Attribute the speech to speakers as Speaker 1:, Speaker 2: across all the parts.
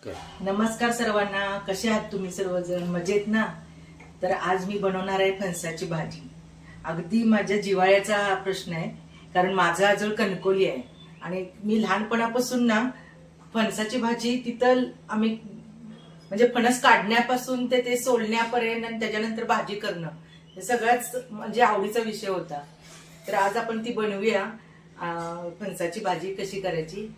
Speaker 1: नमस्कार सर्वांना, कसे आहात तुम्ही सर्वजण? मजेत ना? तर आज मी बनवणार आहे फणसाची भाजी. अगदी माझ्या जिव्हाळ्याचा हा प्रश्न आहे, कारण माझा आजोळ कणकोली आहे आणि मी लहानपणापासून ना फणसाची भाजी तिथं आम्ही म्हणजे फणस काढण्यापासून ते सोलण्यापर्यंत आणि त्याच्यानंतर भाजी करणं हे सगळ्याच म्हणजे आवडीचा विषय होता. तर आज आपण ती बनवूया. फणसाची भाजी कशी करायची.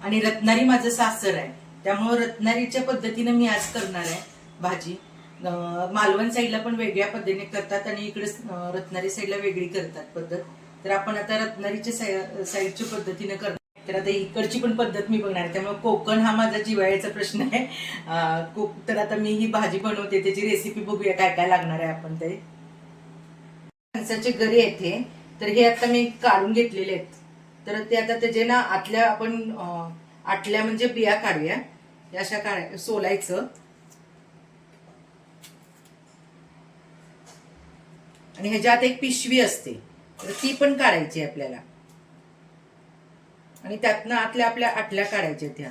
Speaker 1: आणि रत्नागिरी माझं सासर आहे, त्यामुळे रत्नागिरीच्या पद्धतीने मी आज करणार आहे भाजी. मालवण साईडला पण वेगळ्या पद्धतीने करतात आणि इकडे रत्नागिरी साईडला वेगळी करतात पद्धत. तर आपण आता रत्नागिरीच्या साईडच्या पद्धतीने करणार. तर आता इकडची पण पद्धत मी बघणार आहे, त्यामुळे कोकण हा माझा जिव्हाळ्याचा प्रश्न आहे. तर आता मी ही भाजी बनवते, त्याची रेसिपी बघूया काय काय लागणार आहे आपण ते. फणसाचे गरे आहेत हे, तर हे आता मी काढून घेतलेले आहेत. तर ते आता त्याचे ना आतल्या आपण आतल्या म्हणजे बिया काढूया. अशा सोलायचं आणि ह्याच्यात एक पिशवी असते, तर ती पण काढायची आपल्याला. आणि त्यातनं आतल्या आपल्या आटल्या काढायच्या त्या.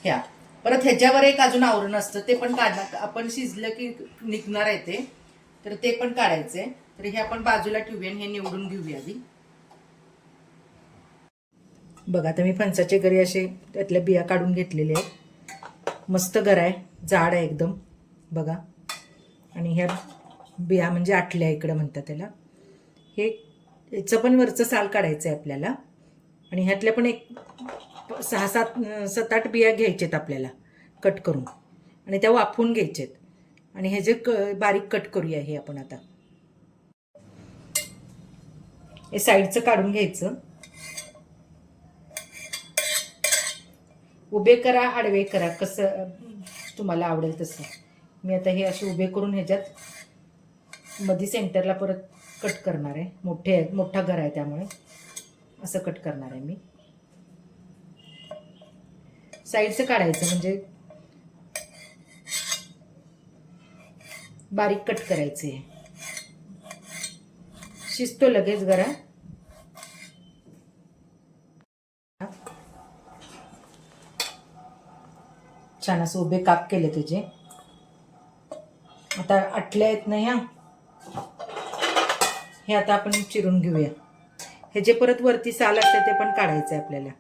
Speaker 1: ह्या परत ह्याच्यावर एक अजून आवरण असतं, ते पण काढणार आपण. शिजलं की निघणार आहे ते, तर ते पण काढायचंय. तर हे आपण बाजूला ठेवूया आणि हे निवडून घेऊया आधी. बघा, आता मी फणसाचे गरे असे त्यातल्या बिया काढून घेतलेले आहेत. मस्त गर आहे, जाड आहे एकदम बघा. आणि ह्या बिया म्हणजे आटल्या इकडं म्हणतात त्याला. हे याचं पण वरचं साल काढायचं आहे आपल्याला. आणि ह्यातल्या पण एक 7-8 बिया घ्यायच्यात आपल्याला कट करून, आणि त्या वाफवून घ्यायच्यात. आणि हे जे बारीक कट करूया हे आपण आता. हे साईडचं काढून घ्यायचं. उभे करा, आडवे करा, कसं तुम्हाला आवडेल तसं. मी आता हे असे उभे करून ह्याच्यात मध्ये सेंटरला परत कट करणार आहे. मोठा घर आहे त्यामुळे असं कट करणार आहे मी. साईडचं काढायचं म्हणजे बारीक कट करायचे. शिजतो लगेच गरा. छान असं उभे काप केले त्याचे. आता आटल्या आहेत ना ह्या, हे आता आपण चिरून घेऊया. हे जे परत वरती साल असते ते पण काढायचं आहे आपल्याला.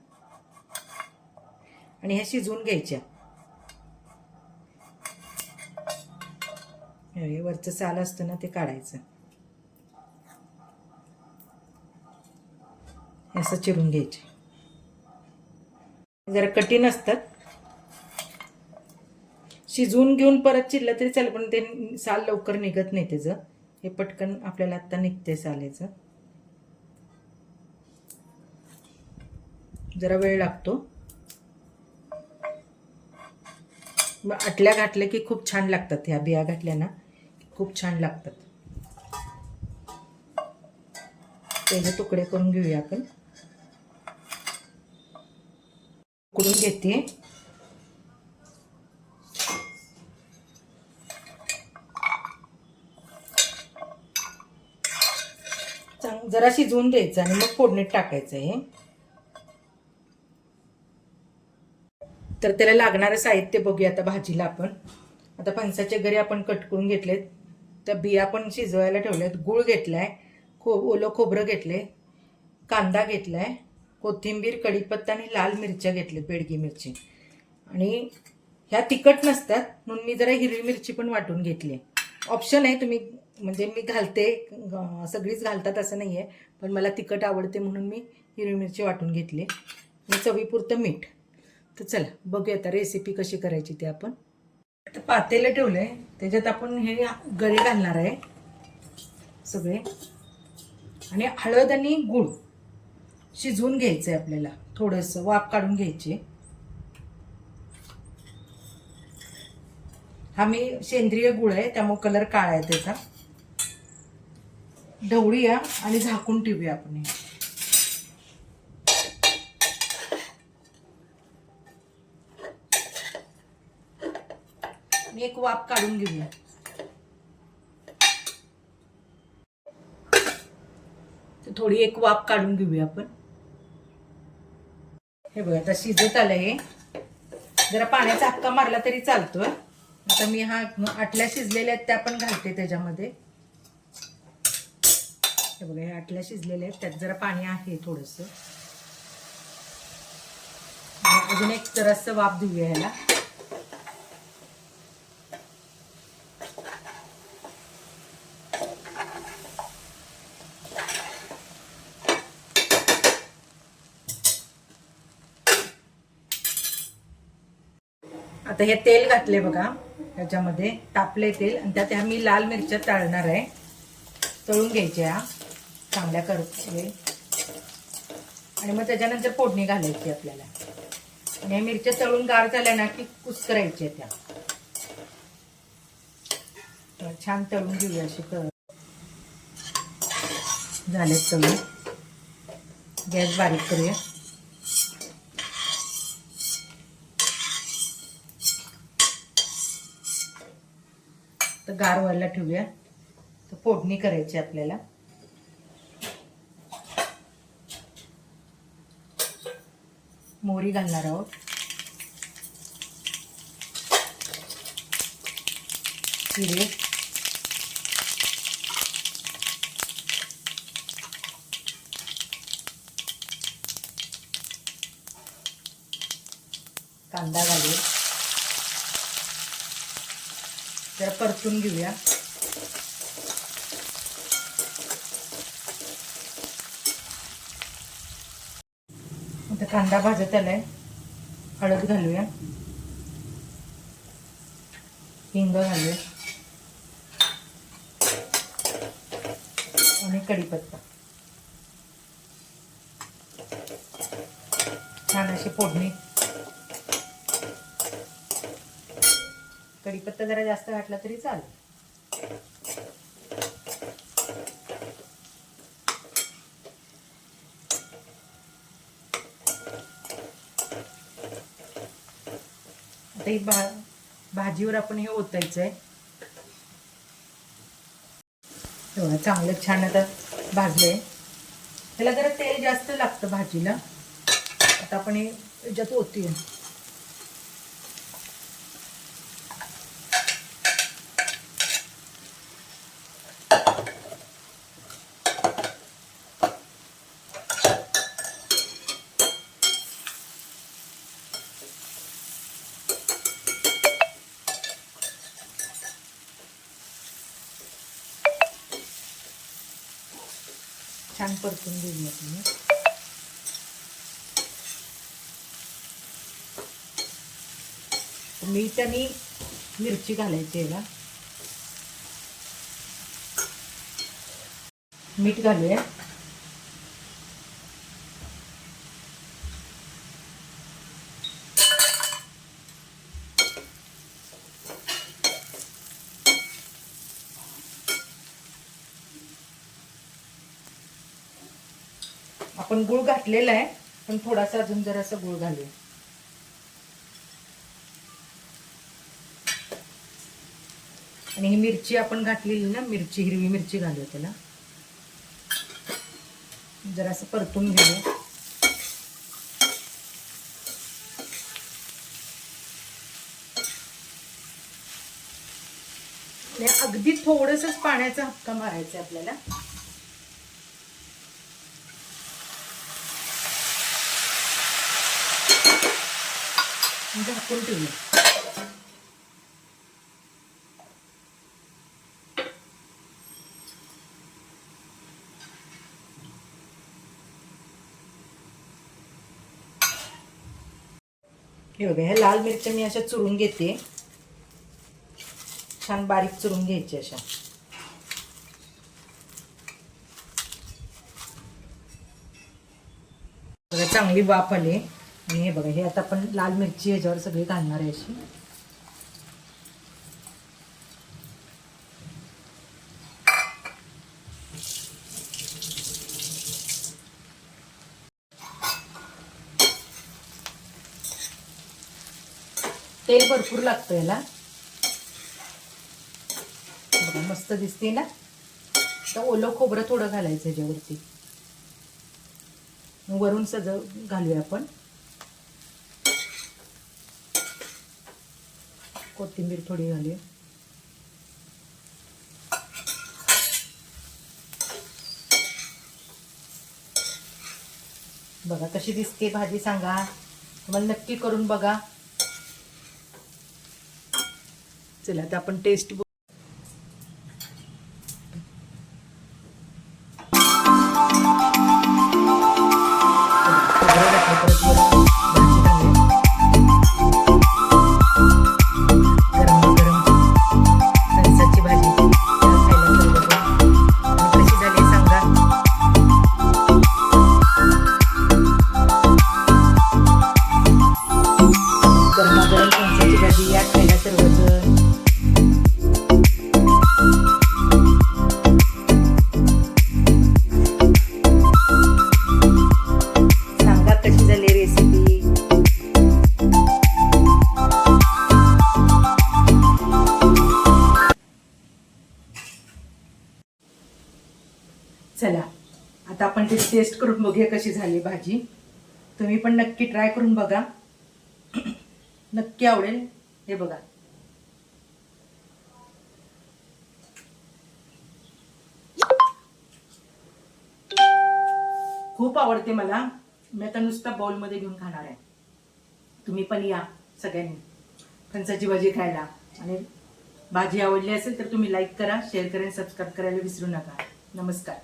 Speaker 1: आणि हे शिजवून घ्यायच्या. हे वरचं साल असतं ना ते काढायचं. असं चिरून घ्यायचे. जरा कठीण असतात, शिजवून घेऊन परत चिरलं तरी चालेल, पण ते साल लवकर निघत नाही त्याचं. हे पटकन आपल्याला आता निघते सालेचं. जरा वेळ लागतो. आटल्या घातल्या की खूप छान लागतात. ह्या बिया घातल्या ना खूप छान लागतात. त्याचे तुकडे करून घेऊया आपण. उकडून घेते. जरा शिजवून द्यायचं आणि मग फोडणीत टाकायचं हे. तर त्याला लागणारं साहित्य बघूया आता भाजीला आपण. आता फणसाचे गरे आपण कट करून घेतलेत. त्या बिया पण शिजवायला ठेवल्यात. गूळ घेतलाय, ओलं खोबरं घेतले, कांदा घेतलाय, कोथिंबीर, कढीपत्ता आणि लाल मिरच्या घेतल्यात, बेडगी मिरची. आणि ह्या तिखट नसतात म्हणून मी जरा हिरवी मिरची पण वाटून घेतली. ऑप्शन आहे, तुम्ही म्हणजे मी घालते, सगळीच घालतात असं नाही आहे, पण मला तिखट आवडते म्हणून मी हिरवी मिरची वाटून घेतली. आणि चवीपुरतं मीठ. तर चला बघूया आता रेसिपी कशी करायची ते आपण. आता पातेलं ठेवलंय, त्याच्यात आपण हे गरे घालणार आहे सगळे. आणि हळद आणि गूळ शिजवून घ्यायचं आहे आपल्याला. थोडंसं वाफ काढून घ्यायची. हा मी सेंद्रिय गूळ आहे त्यामुळे कलर काळा आहे त्याचा. ढवळूया आणि झाकून ठेवूया आपण. एक वाफ काढून घेऊया. तर थोडी एक वाफ काढून घेऊया आपण. हे बघा आता शिजत आलं. हे जरा पाण्याचा हक्का मारला तरी चालतोय. आता मी हा आटल्या शिजलेल्या आहेत त्या पण घालते त्याच्यामध्ये. हे बघा हे आटल्या शिजलेल्या आहेत, त्यात जरा पाणी आहे थोडंसं. अजून एक जरासं वाफ देऊया ह्याला. आता हे तेल घातले बघा त्याच्यामध्ये, तापले तेल, आणि त्यात मी लाल मिरच्या तळणार आहे. तळून घ्यायच्या चांगल्या करते, आणि मग त्याच्यानंतर फोडणी घालायची आपल्याला. आणि मिरच्या तळून गार झाल्या ना की कुस्करायच्या त्या. छान तळून घेऊया अशी. झाले तळून. गॅस बारीक करूया. तर गार व्हायला ठेवूया. तर फोडणी करायची आपल्याला. मोहरी घालणार आहोत. जिरे, कांदा घालू, जरा परतून घेऊया. आता कांदा भाजत आलाय. हळद घालूया, हिंग घालूया आणि कढीपत्ता. छान अशी फोडणी. कढीपत्ता जरा जास्त घातला तरी चालेल. आता ही भाजीवर आपण हे ओतायचंय. तेवढं चांगलं छान आता भाजलंय. त्याला जरा तेल जास्त लागतं भाजीला. आता आपण हे याच्यात ओतूया. छान परतून घेऊया तुम्ही. मीठ आणि मिरची घालायची याला. मीठ घालूया. आपण गूळ घातलेला आहे, पण थोडासा अजून जरासा गूळ घालूया. आणि ही मिरची आपण घातलेली ना, मिरची, हिरवी मिरची घालूया त्याला. जरासं परतून घेऊया. अगदी थोडंसंच पाण्याचा हक्का मारायचा आपल्याला. झाकून ठेवूया. हे बघा, ह्या लाल मिरच्या मी अशा चुरून घेते. छान बारीक चुरून घ्यायची अशा. बघा चांगली वाफ आली. आणि हे बघा, हे आता आपण लाल मिरची ह्याच्यावर सगळी घालणार आहे अशी. तेल भरपूर लागतं याला. बघा मस्त दिसते ना. तर ओलं खोबरं थोडं घालायचं ह्याच्यावरती. वरून घालूया आपण कोथिंबीर थोडी घालूया. बघा कशी दिसते भाजी, सांगा तुम्हाला, नक्की करून बघा. चला आता आपण टेस्ट गरमागरम फणसाची भाजी या खायला सर्वजण. सांगा कशी झाली रेसिपी. चला आता आपण ते टेस्ट करून बघूया कशी झाली भाजी. तुम्ही पण नक्की ट्राय करून बघा, नक्की आवडेल. हे बघा खूप आवडते मला. मी आता नुसता बाउलमध्ये घेऊन खाणार आहे. तुम्ही पण या सगळ्यांनी फणसाची भाजी खायला. आणि भाजी आवडली असेल तर तुम्ही लाईक करा, शेअर करा, सबस्क्राईब करायला विसरू नका. नमस्कार.